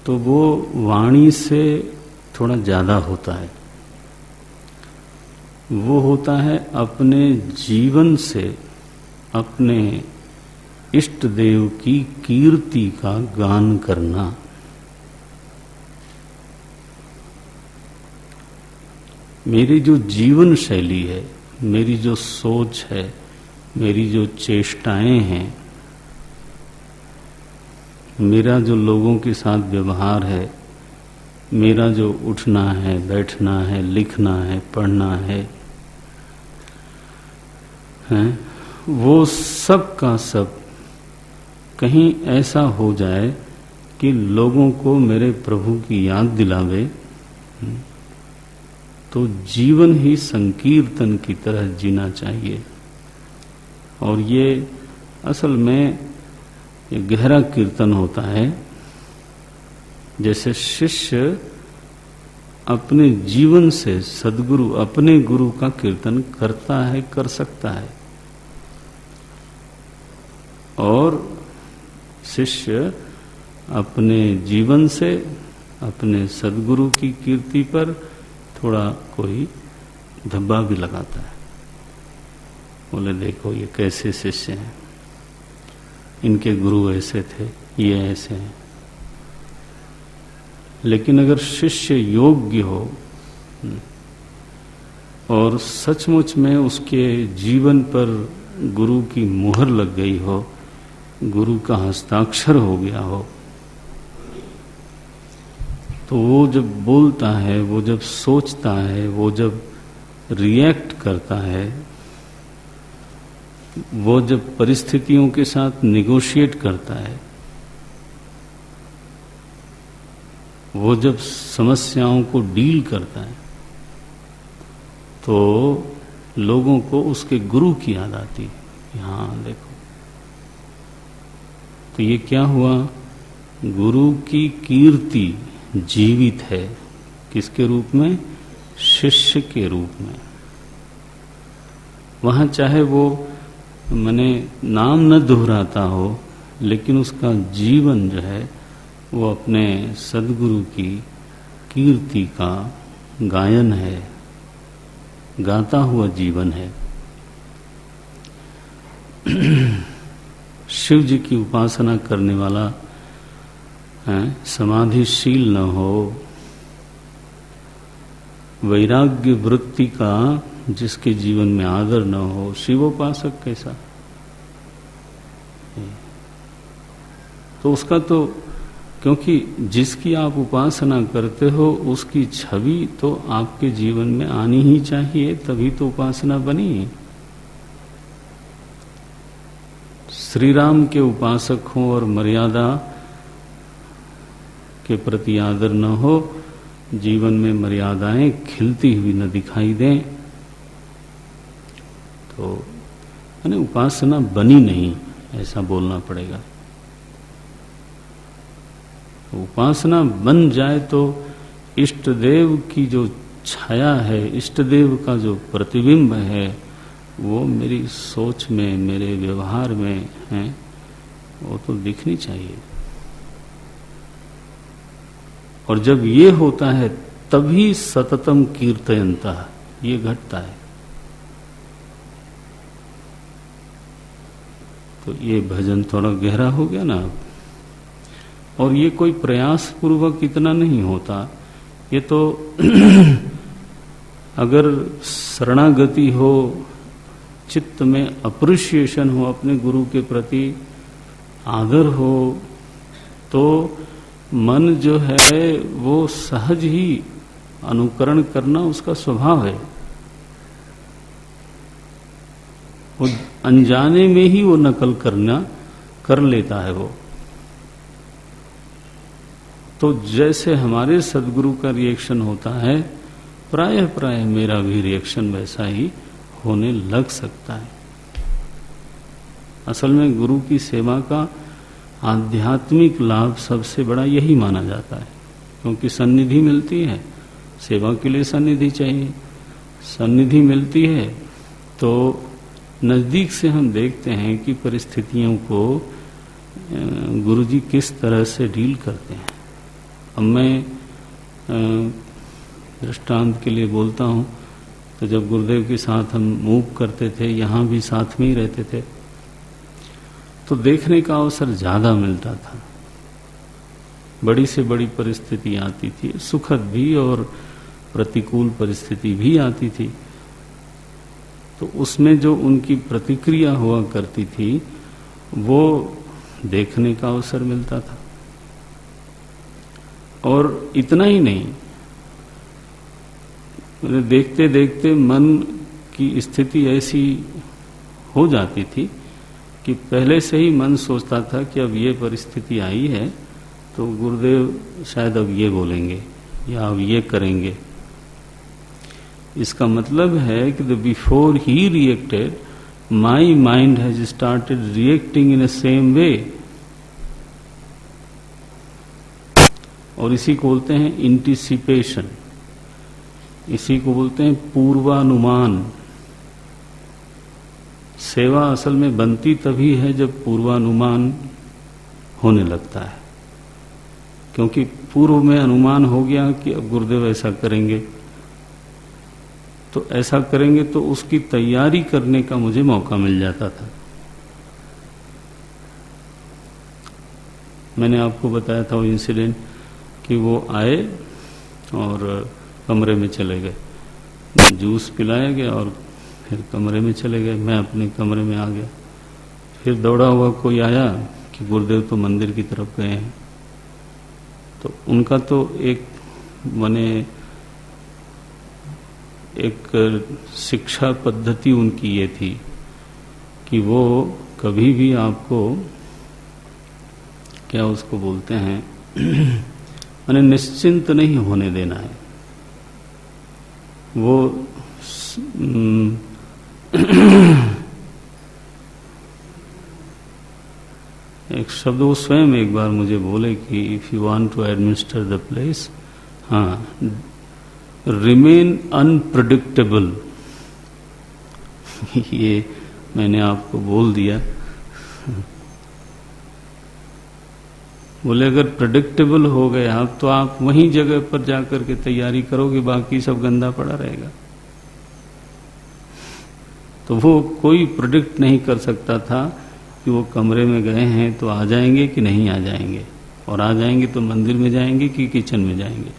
तो वो वाणी से थोड़ा ज़्यादा होता है। वो होता है अपने जीवन से अपने इष्ट देव की कीर्ति का गान करना। मेरी जो जीवन शैली है, मेरी जो सोच है, मेरी जो चेष्टाएं हैं, मेरा जो लोगों के साथ व्यवहार है, मेरा जो उठना है, बैठना है, लिखना है, पढ़ना है, वो सब का सब कहीं ऐसा हो जाए कि लोगों को मेरे प्रभु की याद दिलावे, तो जीवन ही संकीर्तन की तरह जीना चाहिए। और ये असल में ये गहरा कीर्तन होता है। जैसे शिष्य अपने जीवन से सद्गुरु अपने गुरु का कीर्तन करता है, कर सकता है, और शिष्य अपने जीवन से अपने सद्गुरु की कीर्ति पर थोड़ा कोई धब्बा भी लगाता है। बोले देखो ये कैसे शिष्य हैं, इनके गुरु ऐसे थे, ये ऐसे हैं। लेकिन अगर शिष्य योग्य हो और सचमुच में उसके जीवन पर गुरु की मुहर लग गई हो, गुरु का हस्ताक्षर हो गया हो, तो वो जब बोलता है, वो जब सोचता है, वो जब रिएक्ट करता है, वो जब परिस्थितियों के साथ निगोशिएट करता है, वो जब समस्याओं को डील करता है, तो लोगों को उसके गुरु की याद आती है। हाँ देखो, तो ये क्या हुआ, गुरु की कीर्ति जीवित है। किसके रूप में? शिष्य के रूप में। वहां चाहे वो मैंने नाम न दोहराता हो, लेकिन उसका जीवन जो है वो अपने सद्गुरु की कीर्ति का गायन है, गाता हुआ जीवन है। शिव जी की उपासना करने वाला समाधिशील न हो, वैराग्य वृत्ति का जिसके जीवन में आदर न हो, शिवोपासक कैसा? तो उसका तो, क्योंकि जिसकी आप उपासना करते हो उसकी छवि तो आपके जीवन में आनी ही चाहिए, तभी तो उपासना बनी। श्री राम के उपासक हों और मर्यादा के प्रति आदर न हो, जीवन में मर्यादाएं खिलती हुई न दिखाई दें, तो यानी उपासना बनी नहीं, ऐसा बोलना पड़ेगा। तो उपासना बन जाए तो इष्ट देव की जो छाया है, इष्ट देव का जो प्रतिबिंब है, वो मेरी सोच में, मेरे व्यवहार में है, वो तो दिखनी चाहिए। और जब ये होता है तभी सततम कीर्तयंता ये घटता है। तो ये भजन थोड़ा गहरा हो गया ना। और ये कोई प्रयास पूर्वक इतना नहीं होता, ये तो अगर शरणागति हो, चित्त में अप्रिशिएशन हो, अपने गुरु के प्रति आदर हो, तो मन जो है वो सहज ही अनुकरण करना उसका स्वभाव है। वो अनजाने में ही वो नकल करना कर लेता है वो। तो जैसे हमारे सद्गुरु का रिएक्शन होता है, प्राय मेरा भी रिएक्शन वैसा ही होने लग सकता है। असल में गुरु की सेवा का आध्यात्मिक लाभ सबसे बड़ा यही माना जाता है, क्योंकि सन्निधि मिलती है, सेवा के लिए सन्निधि चाहिए। सन्निधि मिलती है तो नज़दीक से हम देखते हैं कि परिस्थितियों को गुरुजी किस तरह से डील करते हैं। अब मैं दृष्टांत के लिए बोलता हूँ, तो जब गुरुदेव के साथ हम मूव करते थे, यहाँ भी साथ में ही रहते थे, तो देखने का अवसर ज़्यादा मिलता था। बड़ी से बड़ी परिस्थिति आती थी, सुखद भी और प्रतिकूल परिस्थिति भी आती थी, तो उसमें जो उनकी प्रतिक्रिया हुआ करती थी वो देखने का अवसर मिलता था। और इतना ही नहीं, देखते देखते मन की स्थिति ऐसी हो जाती थी कि पहले से ही मन सोचता था कि अब ये परिस्थिति आई है तो गुरुदेव शायद अब ये बोलेंगे या अब ये करेंगे। इसका मतलब है कि before he reacted, my mind has started reacting in a same way. और इसी को बोलते हैं इंटिसिपेशन, इसी को बोलते हैं पूर्वानुमान। सेवा असल में बनती तभी है जब पूर्वानुमान होने लगता है, क्योंकि पूर्व में अनुमान हो गया कि अब गुरुदेव ऐसा करेंगे, तो ऐसा करेंगे, तो उसकी तैयारी करने का मुझे मौका मिल जाता था। मैंने आपको बताया था वो इंसिडेंट कि वो आए और कमरे में चले गए, जूस पिलाया गया और फिर कमरे में चले गए। मैं अपने कमरे में आ गया। फिर दौड़ा हुआ कोई आया कि गुरुदेव तो मंदिर की तरफ गए हैं। तो उनका तो एक माने एक शिक्षा पद्धति उनकी ये थी कि वो कभी भी आपको क्या उसको बोलते हैं माने निश्चिंत नहीं होने देना है। वो एक शब्द वो स्वयं एक बार मुझे बोले कि if you want to administer the place, हाँ, रिमेन अनप्रेडिक्टेबल। ये मैंने आपको बोल दिया। बोले अगर प्रेडिक्टेबल हो गए आप तो आप वहीं जगह पर जाकर के तैयारी करोगे, बाकी सब गंदा पड़ा रहेगा। तो वो कोई प्रेडिक्ट नहीं कर सकता था कि वो कमरे में गए हैं तो आ जाएंगे कि नहीं आ जाएंगे, और आ जाएंगे तो मंदिर में जाएंगे कि किचन में जाएंगे,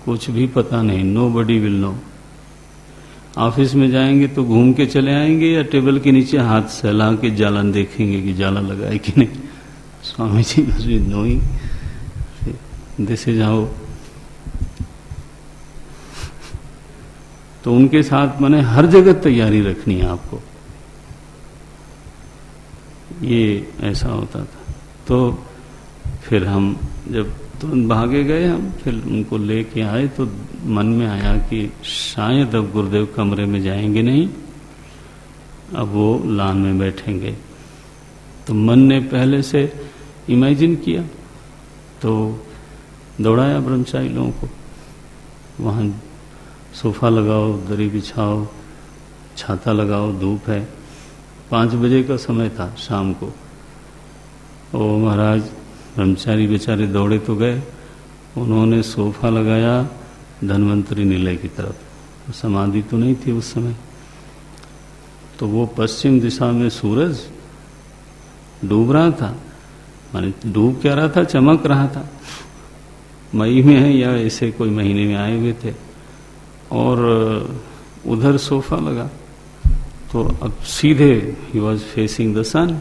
कुछ भी पता नहीं। Nobody will know. ऑफिस में जाएंगे तो घूम के चले आएंगे या टेबल के नीचे हाथ सहला के जालन देखेंगे कि जाला लगा है कि नहीं। Swami ji must be knowing this is how. तो उनके साथ मैंने हर जगह तैयारी रखनी है आपको, ये ऐसा होता था। तो फिर हम जब तुरंत भागे गए, हम फिर उनको लेके आए तो मन में आया कि शायद अब गुरुदेव कमरे में जाएंगे नहीं, अब वो लान में बैठेंगे। तो मन ने पहले से इमेजिन किया, तो दौड़ाया ब्रह्मचारी लोगों को, वहाँ सोफा लगाओ, दरी बिछाओ, छाता लगाओ, धूप है। 5 बजे का समय था शाम को। ओ महाराज, ब्रह्मचारी बेचारे दौड़े तो गए, उन्होंने सोफा लगाया धन्वंतरी निलय की तरफ। समाधि तो नहीं थी उस समय। तो वो पश्चिम दिशा में सूरज डूब रहा था, माने डूब क्या रहा था, चमक रहा था। मई में है या ऐसे कोई महीने में आए हुए थे, और उधर सोफा लगा। तो अब सीधे ही वॉज फेसिंग द सन।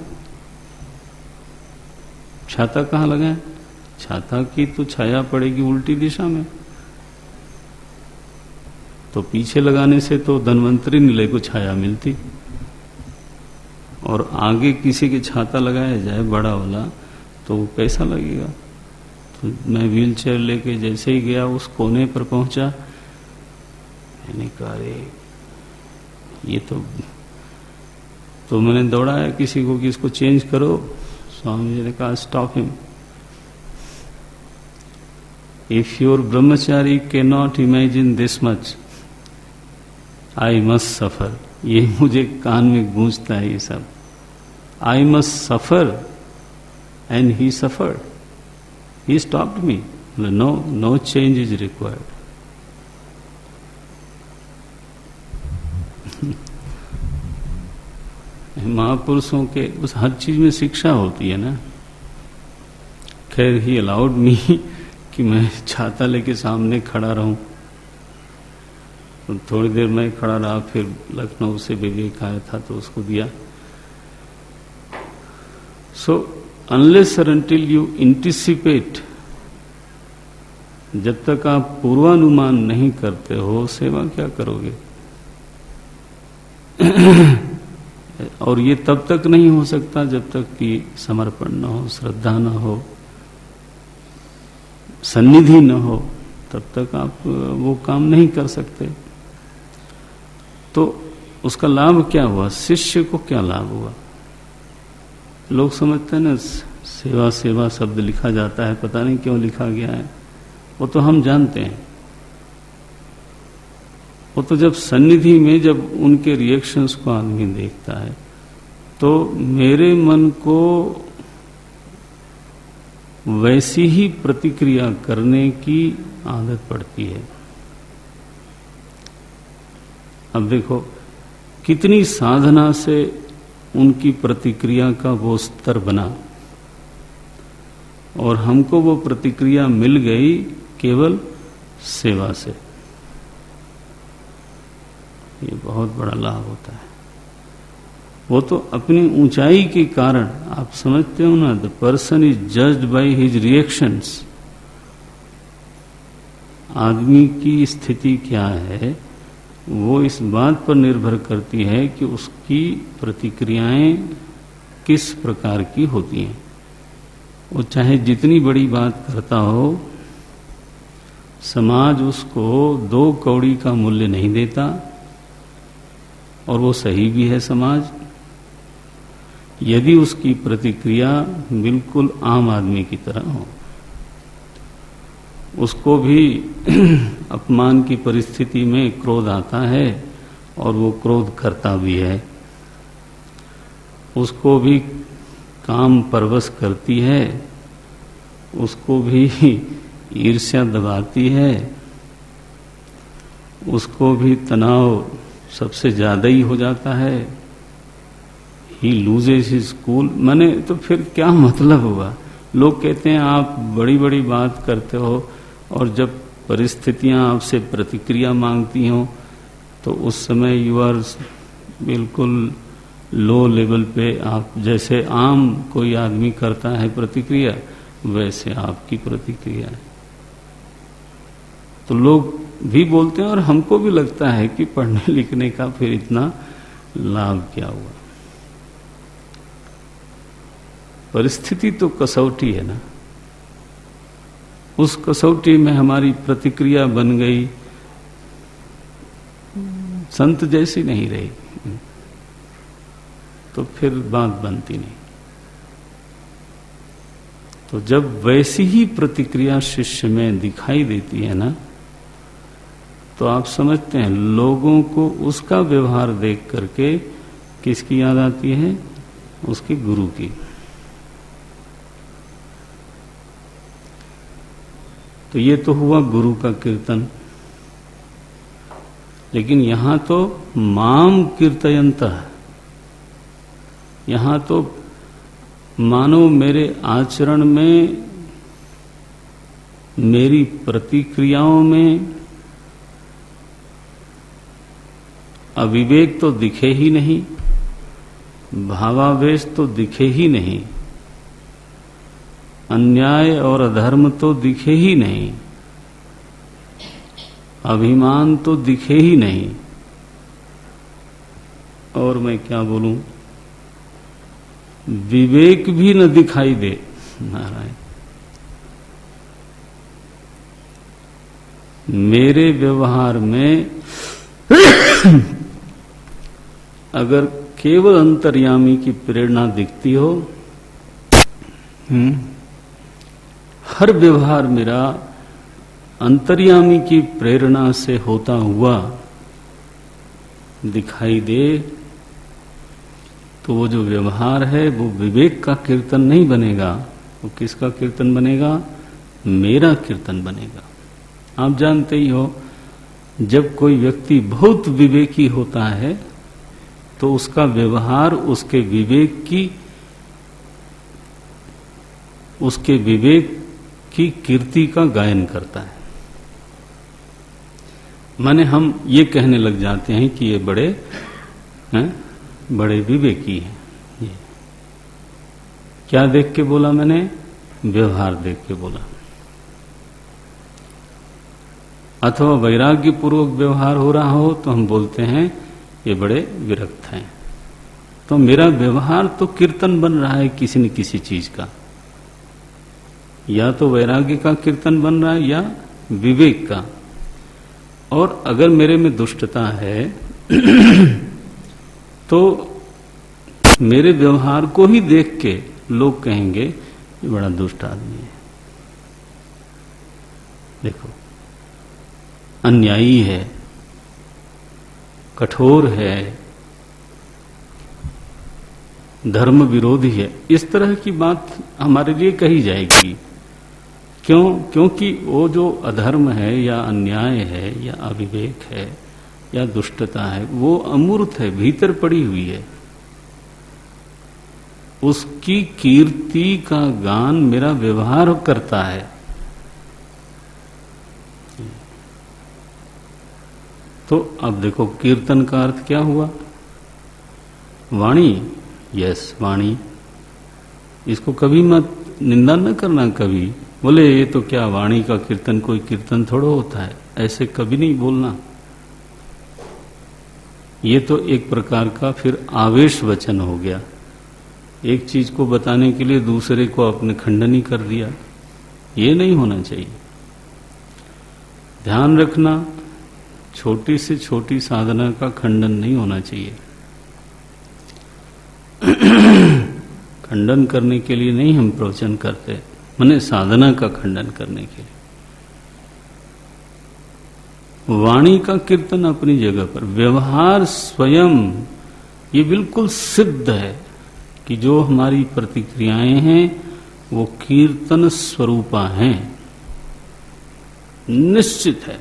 छाता कहाँ लगा है? छाता की तो छाया पड़ेगी उल्टी दिशा में, तो पीछे लगाने से तो धन्वंतरी निलय को छाया मिलती, और आगे किसी के छाता लगाया जाए बड़ा वाला तो वो कैसा लगेगा। तो मैं व्हील चेयर लेके जैसे ही गया उस कोने पर पहुंचा, मैंने कहा अरे ये तो मैंने दौड़ाया किसी को कि इसको चेंज करो। स्वामी जी ने कहा stop him, if your brahmachari can not imagine this much, I must suffer. ये मुझे कान में गूंजता है ये सब। I must suffer and he suffered. He stopped me, no change is required. महापुरुषों के उस हर चीज में शिक्षा होती है ना। खैर ही अलाउड मी कि मैं छाता लेके सामने खड़ा रहूं, तो थोड़ी देर मैं खड़ा रहा, फिर लखनऊ से विवेक आया था तो उसको दिया। सो अनलेस और अनटिल यू एंटिसिपेट, जब तक आप पूर्वानुमान नहीं करते हो, सेवा क्या करोगे? और ये तब तक नहीं हो सकता जब तक कि समर्पण न हो, श्रद्धा न हो, सन्निधि न हो, तब तक आप वो काम नहीं कर सकते। तो उसका लाभ क्या हुआ? शिष्य को क्या लाभ हुआ? लोग समझते हैं ना, सेवा सेवा शब्द लिखा जाता है, पता नहीं क्यों लिखा गया है, वो तो हम जानते हैं। वो तो जब सन्निधि में जब उनके रिएक्शंस को आदमी देखता है, तो मेरे मन को वैसी ही प्रतिक्रिया करने की आदत पड़ती है। अब देखो कितनी साधना से उनकी प्रतिक्रिया का वो स्तर बना, और हमको वो प्रतिक्रिया मिल गई केवल सेवा से। ये बहुत बड़ा लाभ होता है। वो तो अपनी ऊंचाई के कारण, आप समझते हो ना, the person is judged by his reactions. आदमी की स्थिति क्या है वो इस बात पर निर्भर करती है कि उसकी प्रतिक्रियाएं किस प्रकार की होती हैं। वो चाहे जितनी बड़ी बात करता हो, समाज उसको 2 कौड़ी का मूल्य नहीं देता, और वो सही भी है समाज, यदि उसकी प्रतिक्रिया बिल्कुल आम आदमी की तरह हो। उसको भी अपमान की परिस्थिति में क्रोध आता है और वो क्रोध करता भी है, उसको भी काम परवश करती है, उसको भी ईर्ष्या दबाती है, उसको भी तनाव सबसे ज्यादा ही हो जाता है। ही लूजेस हिज कूल। माने तो फिर क्या मतलब हुआ? लोग कहते हैं आप बड़ी बड़ी बात करते हो, और जब परिस्थितियां आपसे प्रतिक्रिया मांगती हो तो उस समय यू आर बिल्कुल लो लेवल पे, आप जैसे आम कोई आदमी करता है प्रतिक्रिया, वैसे आपकी प्रतिक्रिया है। तो लोग भी बोलते हैं, और हमको भी लगता है कि पढ़ने लिखने का फिर इतना लाभ क्या हुआ? परिस्थिति तो कसौटी है ना, उस कसौटी में हमारी प्रतिक्रिया बन गई संत जैसी नहीं रही, तो फिर बात बनती नहीं। तो जब वैसी ही प्रतिक्रिया शिष्य में दिखाई देती है ना, तो आप समझते हैं लोगों को उसका व्यवहार देख करके किसकी याद आती है? उसके गुरु की। तो ये तो हुआ गुरु का कीर्तन, लेकिन यहां तो माम कीर्तयन्तः, यहां तो मानो मेरे आचरण में, मेरी प्रतिक्रियाओं में अविवेक तो दिखे ही नहीं, भावावेश तो दिखे ही नहीं, अन्याय और अधर्म तो दिखे ही नहीं, अभिमान तो दिखे ही नहीं, और मैं क्या बोलूं, विवेक भी न दिखाई दे। नारायण, मेरे व्यवहार में अगर केवल अंतर्यामी की प्रेरणा दिखती हो, हर व्यवहार मेरा अंतर्यामी की प्रेरणा से होता हुआ दिखाई दे, तो वो जो व्यवहार है वो विवेक का कीर्तन नहीं बनेगा। वो किसका कीर्तन बनेगा? मेरा कीर्तन बनेगा। आप जानते ही हो, जब कोई व्यक्ति बहुत विवेकी होता है तो उसका व्यवहार उसके विवेक की कीर्ति का गायन करता है। माने हम ये कहने लग जाते हैं कि ये बड़े विवेकी हैं। ये क्या देख के बोला मैंने? व्यवहार देख के बोला। अथवा वैराग्य पूर्वक व्यवहार हो रहा हो तो हम बोलते हैं ये बड़े विरक्त हैं। तो मेरा व्यवहार तो कीर्तन बन रहा है किसी न किसी चीज का, या तो वैराग्य का कीर्तन बन रहा है या विवेक का। और अगर मेरे में दुष्टता है तो मेरे व्यवहार को ही देख के लोग कहेंगे ये बड़ा दुष्ट आदमी है, देखो अन्यायी है, कठोर है, धर्म विरोधी है। इस तरह की बात हमारे लिए कही जाएगी। क्यों? क्योंकि वो जो अधर्म है या अन्याय है या अविवेक है या दुष्टता है वो अमूर्त है, भीतर पड़ी हुई है। उसकी कीर्ति का गान मेरा व्यवहार करता है। तो अब देखो कीर्तन का अर्थ क्या हुआ? वाणी। यस, वाणी। इसको कभी मत निंदा न करना। कभी बोले ये तो क्या वाणी का कीर्तन, कोई कीर्तन थोड़ा होता है, ऐसे कभी नहीं बोलना। ये तो एक प्रकार का फिर आवेश वचन हो गया। एक चीज को बताने के लिए दूसरे को आपने खंडन ही कर दिया। ये नहीं होना चाहिए। ध्यान रखना, छोटी से छोटी साधना का खंडन नहीं होना चाहिए। खंडन करने के लिए नहीं हम प्रवचन करते, माने साधना का खंडन करने के लिए। वाणी का कीर्तन अपनी जगह पर, व्यवहार स्वयं ये बिल्कुल सिद्ध है कि जो हमारी प्रतिक्रियाएं हैं वो कीर्तन स्वरूपा हैं, निश्चित है।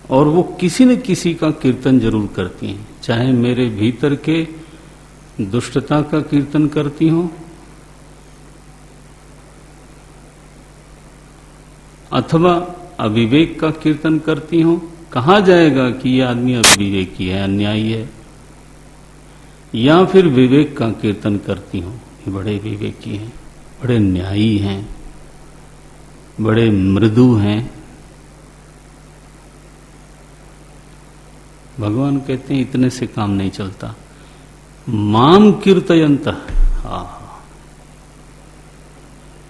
और वो किसी न किसी का कीर्तन जरूर करती हैं, चाहे मेरे भीतर के दुष्टता का कीर्तन करती हो अथवा अविवेक का कीर्तन करती हो। कहा जाएगा कि ये आदमी अविवेकी है, अन्यायी है, या फिर विवेक का कीर्तन करती हो, ये बड़े विवेकी हैं, बड़े न्यायी हैं, बड़े मृदु हैं। भगवान कहते हैं इतने से काम नहीं चलता। माम कीर्तयंत,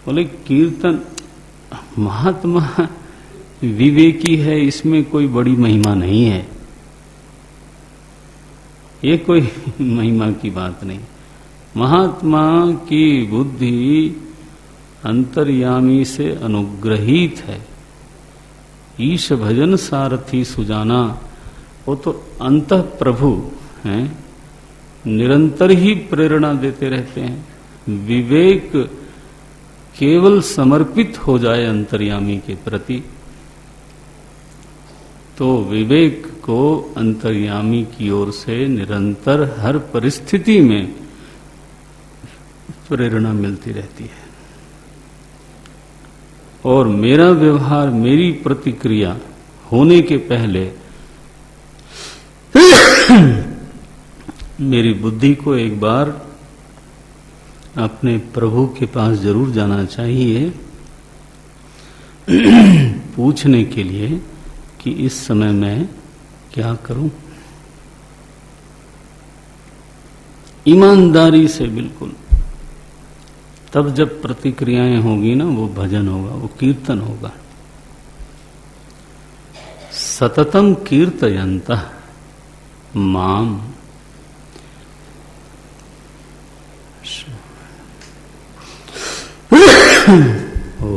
बोले कीर्तन, महात्मा विवेकी है, इसमें कोई बड़ी महिमा नहीं है, ये कोई महिमा की बात नहीं। महात्मा की बुद्धि अंतर्यामी से अनुग्रहित है। ईश भजन सारथी सुजाना, वो तो अंतः प्रभु हैं, निरंतर ही प्रेरणा देते रहते हैं। विवेक केवल समर्पित हो जाए अंतर्यामी के प्रति तो विवेक को अंतर्यामी की ओर से निरंतर हर परिस्थिति में प्रेरणा मिलती रहती है। और मेरा व्यवहार, मेरी प्रतिक्रिया होने के पहले मेरी बुद्धि को एक बार अपने प्रभु के पास जरूर जाना चाहिए पूछने के लिए कि इस समय मैं क्या करूं। ईमानदारी से बिल्कुल। तब जब प्रतिक्रियाएं होगी ना, वो भजन होगा, वो कीर्तन होगा। सततम कीर्तयन्तः माम, ओ